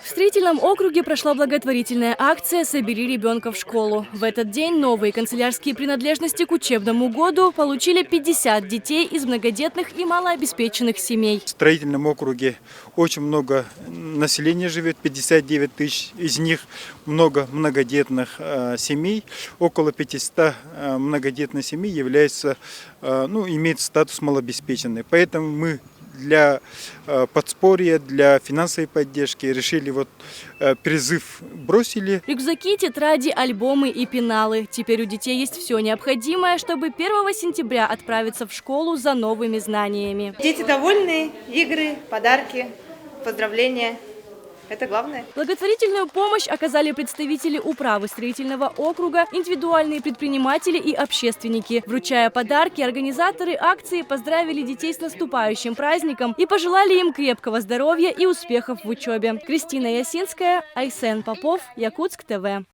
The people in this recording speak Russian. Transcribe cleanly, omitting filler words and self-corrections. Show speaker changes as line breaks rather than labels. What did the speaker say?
В строительном округе прошла благотворительная акция «Собери ребенка в школу». В этот день новые канцелярские принадлежности к учебному году получили 50 детей из многодетных и малообеспеченных семей.
В строительном округе очень много населения живет, 59 тысяч. Из них много многодетных семей. Около 500 многодетных семей имеют статус малообеспеченной. Поэтому мы для подспорья, для финансовой поддержки решили призыв бросили.
Рюкзаки, тетради, альбомы и пеналы. Теперь у детей есть все необходимое, чтобы 1 сентября отправиться в школу за новыми знаниями.
Дети довольны, игры, подарки, поздравления. Это главное.
Благотворительную помощь оказали представители управы строительного округа, индивидуальные предприниматели и общественники. Вручая подарки, организаторы акции поздравили детей с наступающим праздником и пожелали им крепкого здоровья и успехов в учебе. Кристина Ясинская, Айсен Попов, Якутск ТВ.